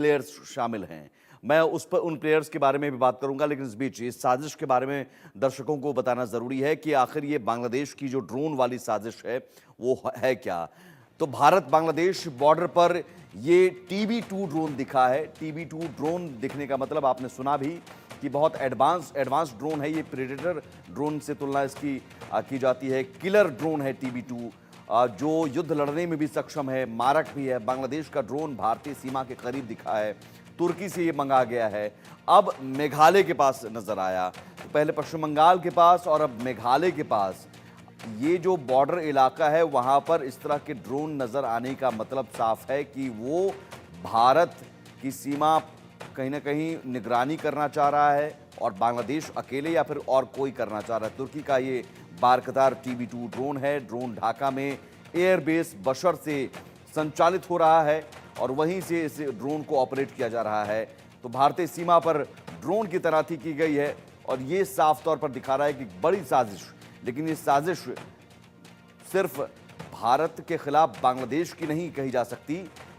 Players शामिल हैं। मैं उन प्लेयर्स के बारे में भी बात करूंगा, लेकिन इस बीच इस साजिश के बारे में दर्शकों को बताना ज़रूरी है कि आखिर ये बांग्लादेश की जो ड्रोन वाली साजिश है वो है क्या। तो भारत बांग्लादेश बॉर्डर पर ये TB2 ड्रोन दिखा है। TB2 ड्रोन दिखने का मतलब आपने सुना भी कि बहुत एडवांस ड्रोन है ये। प्रेडेटर ड्रोन से तुलना इसकी की जाती है। किलर ड्रोन है TB2, जो युद्ध लड़ने में भी सक्षम है, मारक भी है। बांग्लादेश का ड्रोन भारतीय सीमा के करीब दिखा है। तुर्की से ये मंगा गया है, अब मेघालय के पास नजर आया। तो पहले पश्चिम बंगाल के पास और अब मेघालय के पास ये जो बॉर्डर इलाका है वहां पर इस तरह के ड्रोन नजर आने का मतलब साफ है कि वो भारत की सीमा कहीं ना कहीं निगरानी करना चाह रहा है, और बांग्लादेश अकेले या फिर और कोई करना चाह रहा है। तुर्की का ये बारकतार TB2 ड्रोन है। ड्रोन ढाका में एयरबेस बशर से संचालित हो रहा है और वहीं से इस ड्रोन को ऑपरेट किया जा रहा है। तो भारतीय सीमा पर ड्रोन की तैनाती की गई है और ये साफ तौर पर दिखा रहा है कि बड़ी साजिश, लेकिन ये साजिश सिर्फ भारत के खिलाफ बांग्लादेश की नहीं कही जा सकती,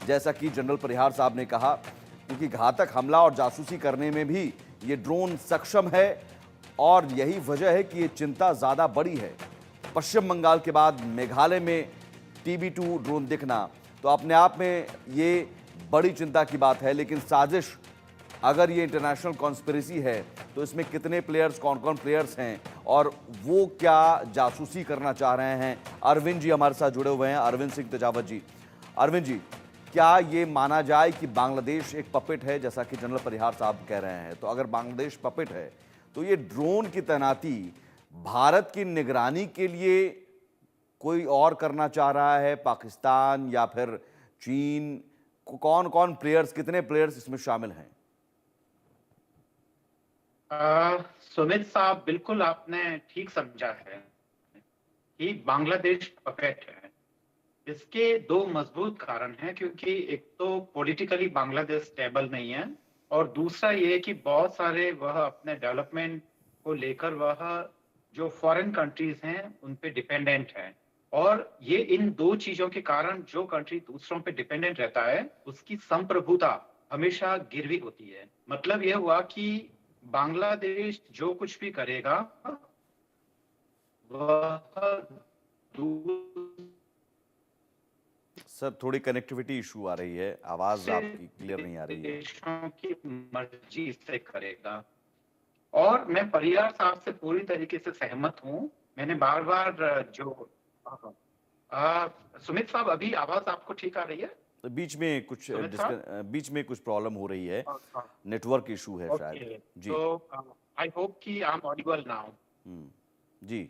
जैसा कि जनरल परिहार साहब ने कहा, क्योंकि घातक हमला और जासूसी करने में भी ये ड्रोन सक्षम है। और यही वजह है कि ये चिंता ज़्यादा बड़ी है। पश्चिम बंगाल के बाद मेघालय में TB2 ड्रोन दिखना तो अपने आप में ये बड़ी चिंता की बात है। लेकिन साजिश, अगर ये इंटरनेशनल कॉन्स्पिरेसी है तो इसमें कितने प्लेयर्स, कौन कौन प्लेयर्स हैं और वो क्या जासूसी करना चाह रहे हैं। अरविंद जी हमारे साथ जुड़े हुए हैं, अरविंद सिंह तेजावत जी। अरविंद जी, क्या ये माना जाए कि बांग्लादेश एक पपेट है, जैसा कि जनरल परिहार साहब कह रहे हैं? तो अगर बांग्लादेश पपेट है तो ये ड्रोन की तैनाती भारत की निगरानी के लिए कोई और करना चाह रहा है, पाकिस्तान या फिर चीन? कौन कौन प्लेयर्स, कितने प्लेयर्स इसमें शामिल हैं? सुमित साहब, बिल्कुल आपने ठीक समझा है कि बांग्लादेश पपेट है। इसके दो मजबूत कारण हैं, क्योंकि एक तो पॉलिटिकली बांग्लादेश स्टेबल नहीं है, और दूसरा ये कि बहुत सारे वह अपने डेवलपमेंट को लेकर वह जो फॉरेन कंट्रीज हैं उन पे डिपेंडेंट है। और ये इन दो चीजों के कारण जो कंट्री दूसरों पे डिपेंडेंट रहता है उसकी संप्रभुता हमेशा गिरवी होती है। मतलब यह हुआ कि बांग्लादेश जो कुछ भी करेगा वह सर, थोड़ी कनेक्टिविटी इशू आ रही है, आवाज आपकी क्लियर नहीं आ रही है। देशों की मर्जी से करेगा। और मैं परिहार साहब से पूरी तरीके से सहमत हूँ। मैंने बार बार जो सुमित साहब, अभी आवाज आपको ठीक आ रही है? तो बीच में कुछ प्रॉब्लम हो रही है, हाँ, नेटवर्क इशू है शायद जी। तो आई होप कि आई एम ऑडिबल नाउ। जी,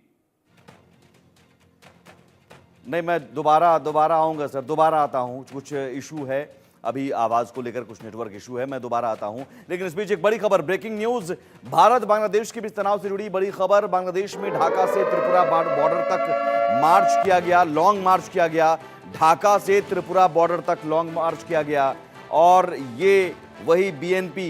नहीं, मैं दोबारा आऊंगा सर, दोबारा आता हूं। कुछ इशू है अभी, आवाज को लेकर कुछ नेटवर्क इशू है, मैं दोबारा आता हूं। लेकिन इस बीच एक बड़ी खबर, ब्रेकिंग न्यूज, भारत बांग्लादेश के बीच तनाव से जुड़ी बड़ी खबर। बांग्लादेश में ढाका से त्रिपुरा बॉर्डर तक मार्च किया गया, लॉन्ग मार्च किया गया। ढाका से त्रिपुरा बॉर्डर तक लॉन्ग मार्च किया गया, और ये वही BNP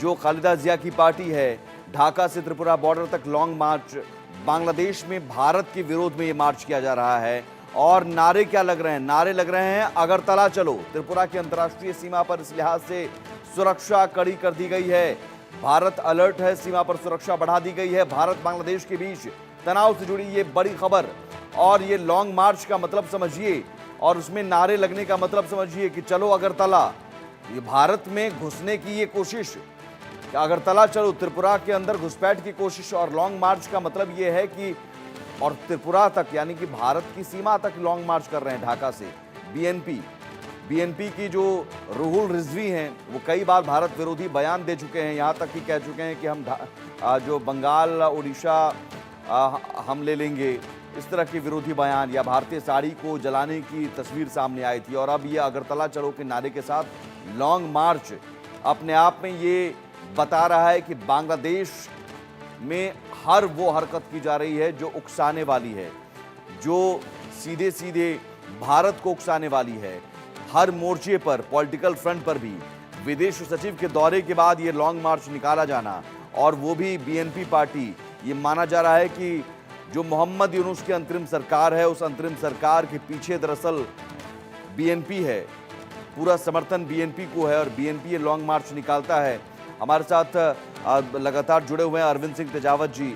जो खालिदा जिया की पार्टी है, ढाका से त्रिपुरा बॉर्डर तक लॉन्ग मार्च, बांग्लादेश में भारत के विरोध में ये मार्च किया जा रहा है। और नारे क्या लग रहे हैं? नारे लग रहे हैं, अगरतला चलो। त्रिपुरा की अंतर्राष्ट्रीय सीमा पर इस लिहाज से सुरक्षा कड़ी कर दी गई है, भारत अलर्ट है, सीमा पर सुरक्षा बढ़ा दी गई है। भारत बांग्लादेश के बीच तनाव से जुड़ी ये बड़ी खबर, और ये लॉन्ग मार्च का मतलब समझिए, और उसमें नारे लगने का मतलब समझिए कि चलो अगरतला। ये भारत में घुसने की ये कोशिश, अगरतला चलो, त्रिपुरा के अंदर घुसपैठ की कोशिश। और लॉन्ग मार्च का मतलब ये है कि, और त्रिपुरा तक यानी कि भारत की सीमा तक लॉन्ग मार्च कर रहे हैं ढाका से BNP की जो रुहुल रिजवी हैं वो कई बार भारत विरोधी बयान दे चुके हैं, यहाँ तक कि कह चुके हैं कि हम जो बंगाल, उड़ीसा हम ले लेंगे, इस तरह के विरोधी बयान। या भारतीय साड़ी को जलाने की तस्वीर सामने आई थी, और अब ये अगरतला चलो के नारे के साथ लॉन्ग मार्च अपने आप में ये बता रहा है कि बांग्लादेश में हर वो हरकत की जा रही है जो उकसाने वाली है, जो सीधे सीधे भारत को उकसाने वाली है। हर मोर्चे पर, पॉलिटिकल फ्रंट पर भी विदेश सचिव के दौरे के बाद ये लॉन्ग मार्च निकाला जाना, और वो भी BNP पार्टी, ये माना जा रहा है कि जो मोहम्मद यूनुस की अंतरिम सरकार है, उस अंतरिम सरकार के पीछे दरअसल BNP है। पूरा समर्थन बीएनपी को है और बीएनपी ये लॉन्ग मार्च निकालता है। हमारे साथ लगातार जुड़े हुए हैं अरविंद सिंह तेजावत जी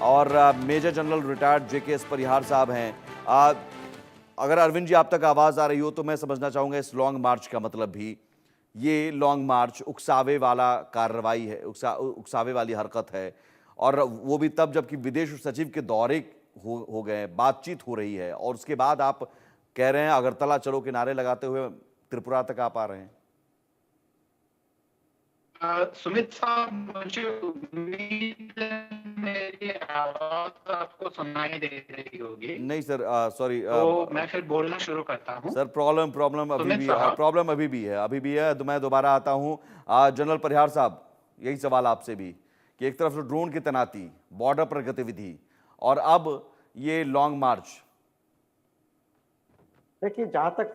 और मेजर जनरल रिटायर्ड जेकेएस परिहार साहब हैं। अगर अरविंद जी आप तक आवाज़ आ रही हो तो मैं समझना चाहूँगा इस लॉन्ग मार्च का मतलब भी, ये लॉन्ग मार्च उकसावे वाला कार्रवाई है, उकसावे वाली हरकत है, और वो भी तब जबकि विदेश सचिव के दौरे हो गए, बातचीत हो रही है, और उसके बाद आप कह रहे हैं अगरतला चलो के नारे लगाते हुए त्रिपुरा तक आप आ रहे हैं। सुमित साहब, मुझे उम्मीद है मेरी आवाज आपको सुनाई दे रही होगी। नहीं सर, सॉरी, तो मैं फिर बोलना शुरू करता हूँ। सर प्रॉब्लम अभी सुमित भी साहब, प्रॉब्लम अभी भी है। तो मैं दोबारा आता हूँ। जनरल परिहार साहब, यही सवाल आपसे भी कि एक तरफ तो ड्रोन की तैनाती, बॉर्डर पर गतिविधि, और अब ये लॉन्ग मार्च। देखिए, जहां तक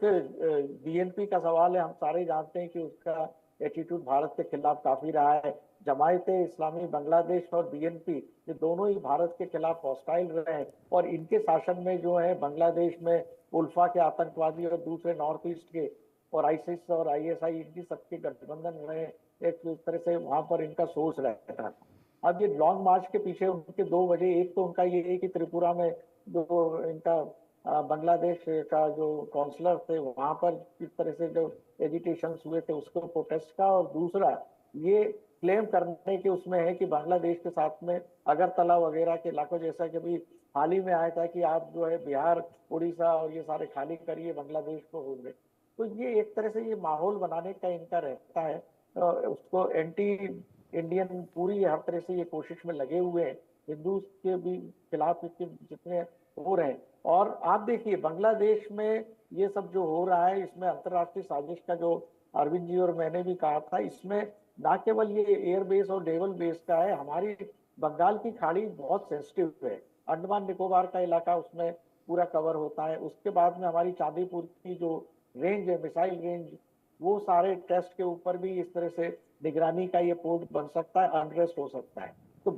बीएनपी का सवाल है, हम सारे जानते हैं कि उसका एटीट्यूड भारत के खिलाफ काफी रहा है। जमायते इस्लामी बांग्लादेश और बीएनपी, ये दोनों ही भारत के खिलाफ हॉस्टाइल रहे हैं, और इनके शासन में जो है बांग्लादेश में उल्फा के आतंकवादी और दूसरे नॉर्थ ईस्ट के और आईसिस और आईएसआई, इनकी सबके गठबंधन रहे। एक तरह से वहां पर इनका सोर्स रहता है। अब ये लॉन्ग मार्च के पीछे उनके दो वजह, एक तो उनका ये है कि त्रिपुरा में जो इनका बांग्लादेश का जो काउंसलर थे वहां पर किस तरह से जो एजिटेशन हुए थे उसको प्रोटेस्ट का, और दूसरा ये क्लेम करने के उसमें है कि बांग्लादेश के साथ में अगरतला वगैरह के इलाकों, जैसा कि अभी हाल ही में आया था कि आप जो है बिहार, उड़ीसा और ये सारे खाली करिए, बांग्लादेश को हो गए। तो ये एक तरह से ये माहौल बनाने का इनका रहता है। उसको एंटी इंडियन पूरी हर तरह से ये कोशिश में लगे हुए हैं, हिंदू के भी खिलाफ इसके जितने हो रहे हैं। और आप देखिए बांग्लादेश में ये सब जो हो रहा है, इसमें अंतर्राष्ट्रीय साजिश का जो अरविंद जी और मैंने भी कहा था, इसमें ना केवल ये एयर बेस और नेवल बेस का है, हमारी बंगाल की खाड़ी बहुत सेंसिटिव है। अंडमान निकोबार का इलाका उसमें पूरा कवर होता है। उसके बाद में हमारी चांदीपुर की जो रेंज है, मिसाइल रेंज, वो सारे टेस्ट के ऊपर भी इस तरह से निगरानी का ये पोर्ट बन सकता है, अनरेस्ट हो सकता है। तो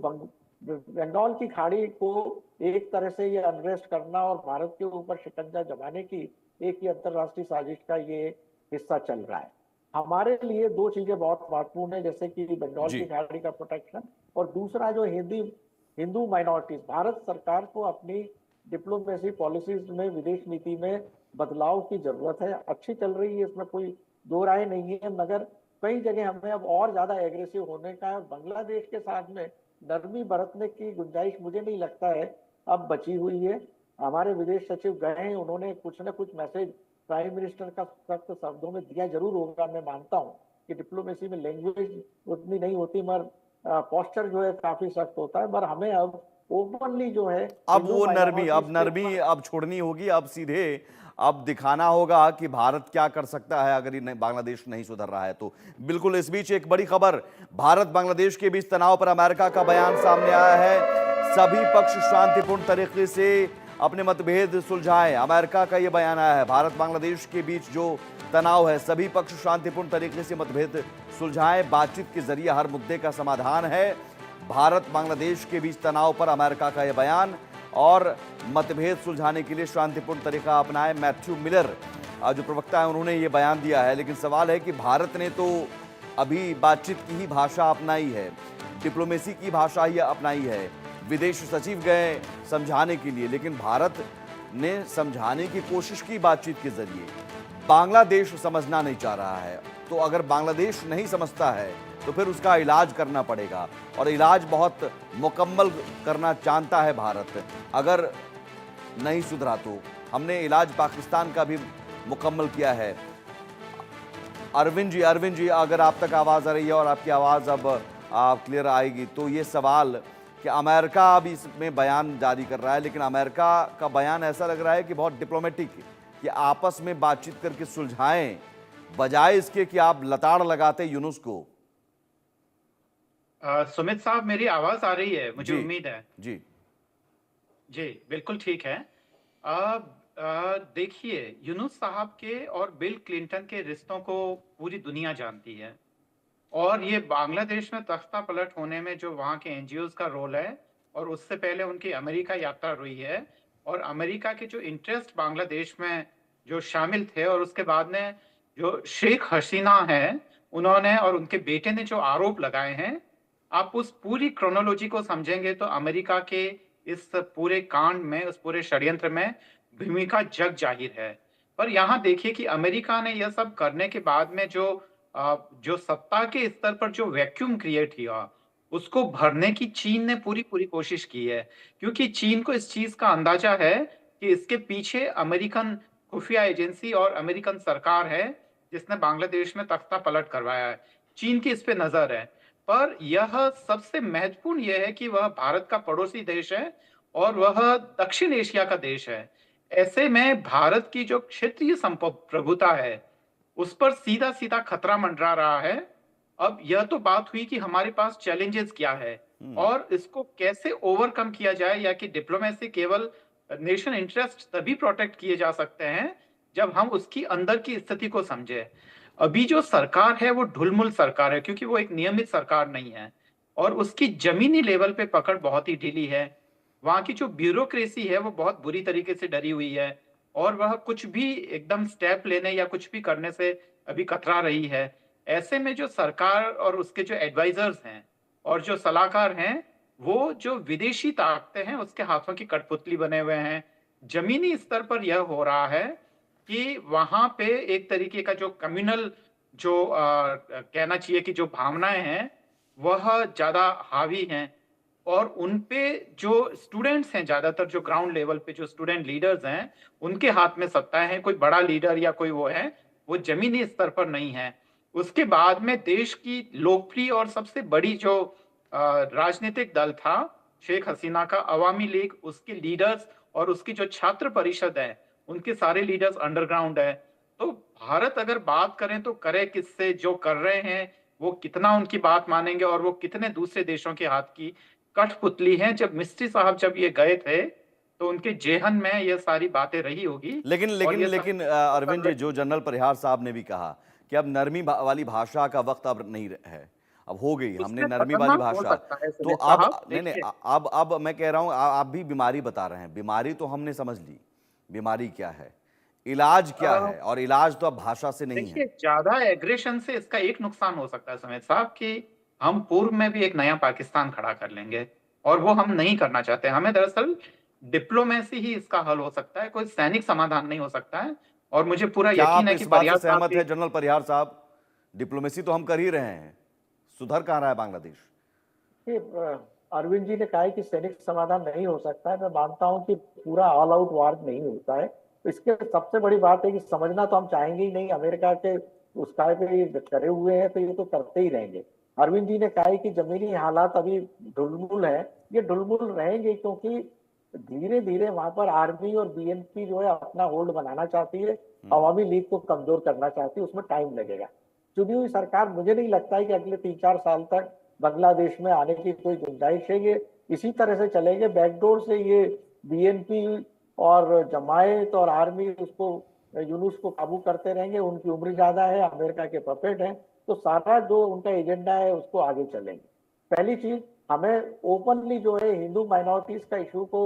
बंगाल की खाड़ी को एक तरह से ये अनरेस्ट करना और भारत के ऊपर शिकंजा जमाने की एक ही अंतरराष्ट्रीय साजिश का ये हिस्सा चल रहा है। हमारे लिए दो चीजें बहुत महत्वपूर्ण है, जैसे कि बंगाल की खाड़ी का प्रोटेक्शन, और दूसरा जो हिंदू माइनॉरिटीज, भारत सरकार को अपनी डिप्लोमेसी पॉलिसीज में, विदेश नीति में बदलाव की जरूरत है। अच्छी चल रही है, इसमें कोई दो राय नहीं है, मगर कई जगह हमें अब और ज्यादा एग्रेसिव होने का है। बांग्लादेश के साथ में नरमी बरतने की गुंजाइश मुझे नहीं लगता है अब बची हुई है। हमारे विदेश सचिव गए हैं, उन्होंने कुछ न कुछ मैसेज प्राइम मिनिस्टर का सख्त शब्दों में दिया जरूर होगा। मैं मानता हूं कि डिप्लोमेसी में लैंग्वेज उतनी नहीं होती, मगर पोस्चर जो है काफी सख्त होता है। पर हमें अब ओपनली जो है अब वो नरमी अब छोड़नी होगी। अब सीधे अब दिखाना होगा कि भारत क्या कर सकता है अगर ये बांग्लादेश नहीं सुधर रहा है तो। बिल्कुल, इस बीच एक बड़ी खबर, भारत बांग्लादेश के बीच तनाव पर अमेरिका का बयान सामने आया है। सभी पक्ष शांतिपूर्ण तरीके से अपने मतभेद सुलझाएं, अमेरिका का यह बयान आया है। भारत बांग्लादेश के बीच जो तनाव है, सभी पक्ष शांतिपूर्ण तरीके से मतभेद सुलझाएं, बातचीत के जरिए हर मुद्दे का समाधान है। भारत बांग्लादेश के बीच तनाव पर अमेरिका का यह बयान, और मतभेद सुलझाने के लिए शांतिपूर्ण तरीका अपनाएं। मैथ्यू मिलर जो प्रवक्ता है, उन्होंने ये बयान दिया है। लेकिन सवाल है कि भारत ने तो अभी बातचीत की ही भाषा अपनाई है, डिप्लोमेसी की भाषा ही अपनाई है। विदेश सचिव गए समझाने के लिए, लेकिन भारत ने समझाने की कोशिश की बातचीत के जरिए। बांग्लादेश समझना नहीं चाह रहा है, तो अगर बांग्लादेश नहीं समझता है तो फिर उसका इलाज करना पड़ेगा, और इलाज बहुत मुकम्मल करना जानता है भारत। अगर नहीं सुधरा तो हमने इलाज पाकिस्तान का भी मुकम्मल किया है। अरविंद जी, अगर आप तक आवाज़ आ रही है और आपकी आवाज़ अब क्लियर आएगी, तो ये सवाल कि अमेरिका अब इसमें बयान जारी कर रहा है, लेकिन अमेरिका का बयान ऐसा लग रहा है कि बहुत डिप्लोमेटिक, कि आपस में बातचीत करके सुलझाएं, बजाय इसके कि आप लताड़ लगाते यूनुस को। सुमित साहब, मेरी आवाज आ रही है, मुझे उम्मीद है। जी जी, बिल्कुल ठीक है। देखिए, यूनुस साहब के और बिल क्लिंटन के रिश्तों को पूरी दुनिया जानती है, और ये बांग्लादेश में तख्ता पलट होने में जो वहाँ के एनजीओज का रोल है, और उससे पहले उनकी अमेरिका यात्रा हुई है, और अमेरिका के जो इंटरेस्ट बांग्लादेश में जो शामिल थे, और उसके बाद में जो शेख हसीना है, उन्होंने और उनके बेटे ने जो आरोप लगाए हैं, आप उस पूरी क्रोनोलॉजी को समझेंगे तो अमेरिका के इस पूरे कांड में, उस पूरे षड्यंत्र में भूमिका जग जाहिर है। पर यहाँ देखिए कि अमेरिका ने यह सब करने के बाद में जो सत्ता के स्तर पर जो वैक्यूम क्रिएट किया, उसको भरने की चीन ने पूरी-पूरी कोशिश की है। क्योंकि चीन को इस चीज़ का अंदाजा है कि इसके पीछे अमेरिकन खुफिया एजेंसी और अमेरिकन सरकार है, जिसने बांग्लादेश में तख्ता पलट करवाया है। चीन की इस पे नज़र है। पर यह सबसे महत्वपूर्ण यह है कि वह भारत का पड़ोसी देश है और वह दक्षिण एशिया का देश है। ऐसे में भारत की जो क्षेत्रीय प्रभुता है, उस पर सीधा-सीधा खतरा मंडरा रहा है। अब यह तो बात हुई कि हमारे पास चैलेंजेस क्या है और इसको कैसे ओवरकम किया जाए, या कि डिप्लोमेसी केवल नेशन इंटरेस्ट तभी प्रोटेक्ट किए जा सकते हैं जब हम उसकी अंदर की स्थिति को समझे। अभी जो सरकार है वो ढुलमुल सरकार है, क्योंकि वो एक नियमित सरकार नहीं है और उसकी जमीनी लेवल पे पकड़ बहुत ही ढीली है। वहां की जो ब्यूरोक्रेसी है वो बहुत बुरी तरीके से डरी हुई है और वह कुछ भी एकदम स्टेप लेने या कुछ भी करने से अभी कतरा रही है। ऐसे में जो सरकार और उसके जो एडवाइजर्स हैं और जो सलाहकार हैं, वो जो विदेशी ताकतें हैं उसके हाथों की कठपुतली बने हुए हैं। जमीनी स्तर पर यह हो रहा है कि वहां पे एक तरीके का जो कम्युनल जो कहना चाहिए कि जो भावनाएं हैं, वह ज्यादा हावी हैं और उनपे जो स्टूडेंट्स हैं, ज्यादातर जो ग्राउंड लेवल पे जो स्टूडेंट लीडर्स हैं, उनके हाथ में सत्ता है। कोई बड़ा लीडर या कोई वो है, वो जमीनी स्तर पर नहीं है। उसके बाद में देश की लोकप्रिय और सबसे बड़ी जो राजनीतिक दल था शेख हसीना का, अवामी लीग, उसके लीडर्स और उसकी जो छात्र परिषद है, उनके सारे लीडर्स अंडरग्राउंड है। तो भारत अगर बात करें तो करे किससे? जो कर रहे हैं वो कितना उनकी बात मानेंगे और वो कितने दूसरे देशों के हाथ की कठपुतली हैं। जब मिस्त्री साहब जब ये गए थे तो उनके जेहन में ये सारी बातें रही होगी। लेकिन और लेकिन ये सब लेकिन अरविंद जी, जो जनरल परिहार साहब ने भी कहा कि अब नरमी वाली भाषा का वक्त अब नहीं है, अब हो गई, हमने उससे नरमी वाली खतरनाक हो भाषा। सकता है तो सुमित अब साहब, नहीं नहीं, देखिए। अब मैं कह रहा हूं, आप भी बीमारी बता रहे हैं। बीमारी तो हमने समझ ली, बीमारी क्या है, इलाज क्या अ, है, और इलाज तो अब भाषा से नहीं है। देखिए, ज्यादा एग्रेशन से इसका एक नुकसान हो सकता है सुमित साहब कि हम पूर्व में भी एक नया पाकिस्तान खड़ा कर लेंगे और वो हम नहीं करना चाहते। हमें दरअसल डिप्लोमेसी ही इसका हल हो सकता है, कोई सैनिक समाधान नहीं हो सकता है। और मुझे पूरा क्या यकीन आप है कि इस बात से परियार साहब सहमत भी। है जनरल परिहार साहब? डिप्लोमेसी तो हम कर ही रहे हैं, सुधर कहाँ रहा है बांग्लादेश? कि अरविंद जी ने कहा है कि सैनिक समाधान नहीं हो सकता है। मैं मानता हूं कि पूरा ऑल आउट वार नहीं होता है। इसके सबसे बड़ी बात है कि समझना तो हम चाहेंगे ही नहीं। अमेरिका के उस काय पे ये करे हुए हैं तो ये तो करते ही रहेंगे। अरविंद जी ने कहा है कि जमीनी हालात अभी ढुलमुल है। ये ढुलमुल रहेंगे क्योंकि धीरे धीरे वहां पर आर्मी और बीएनपी जो है अपना होल्ड बनाना चाहती है, अवामी लीग को कमजोर करना चाहती है। उसमें टाइम लगेगा। चुनी हुई सरकार, मुझे नहीं लगता है कि अगले 3-4 साल तक बांग्लादेश में आने की कोई गुंजाइश है। ये इसी तरह से चलेंगे बैकडोर से। ये बीएनपी और जमायत और आर्मी उसको यूनुस को काबू करते रहेंगे। उनकी उम्र ज्यादा है, अमेरिका के पपेट हैं, तो सारा जो उनका एजेंडा है उसको आगे चलेंगे। पहली चीज, हमें ओपनली जो है हिंदू माइनॉरिटीज का इशू को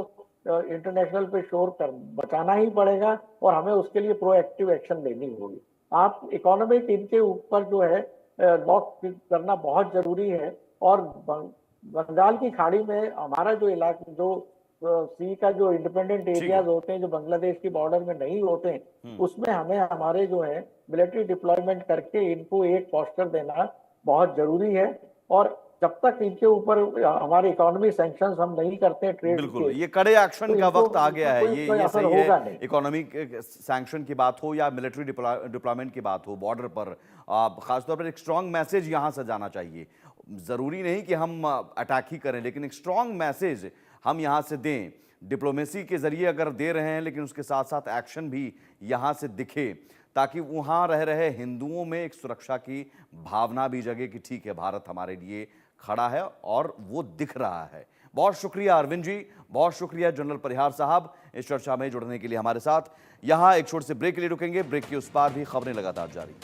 इंटरनेशनल पे शोर कर बचाना ही पड़ेगा और हमें उसके लिए प्रोएक्टिव एक्शन लेनी होगी। आप इकोनॉमिक इनके ऊपर जो है लॉक करना बहुत जरूरी है। और बंगाल की खाड़ी में हमारा जो इलाका, जो सी का जो इंडिपेंडेंट ठीक है। एरियाज होते हैं जो बांग्लादेश की बॉर्डर में नहीं होते हैं, उसमें हमें हमारे जो है मिलिट्री डिप्लॉयमेंट करके इनको एक पोस्टर देना बहुत जरूरी है। और जब तक इनके ऊपर हमारे इकोनॉमी सैंक्शंस हम नहीं करते ट्रेड बिल्कुल, के, ये कड़े एक्शन तो का इनको वक्त आ गया है। कोई ये असर सही होगा है। नहीं। इकोनॉमिक सैंक्शन की बात हो या मिलिट्री डिप्लॉयमेंट की बात हो बॉर्डर पर, खासतौर पर एक स्ट्रांग मैसेज यहाँ से जाना चाहिए। ज़रूरी नहीं कि हम अटैक ही करें, लेकिन एक स्ट्रांग मैसेज हम यहाँ से दें। डिप्लोमेसी के जरिए अगर दे रहे हैं, लेकिन उसके साथ साथ एक्शन भी यहाँ से दिखे, ताकि वहाँ रह रहे हिंदुओं में एक सुरक्षा की भावना भी जगे कि ठीक है, भारत हमारे लिए खड़ा है, और वो दिख रहा है। बहुत शुक्रिया अरविंद जी, बहुत शुक्रिया जनरल परिहार साहब इस चर्चा में जुड़ने के लिए हमारे साथ। यहाँ एक छोटे से ब्रेक के लिए रुकेंगे। ब्रेक के उस पार भी खबरें लगातार जारी।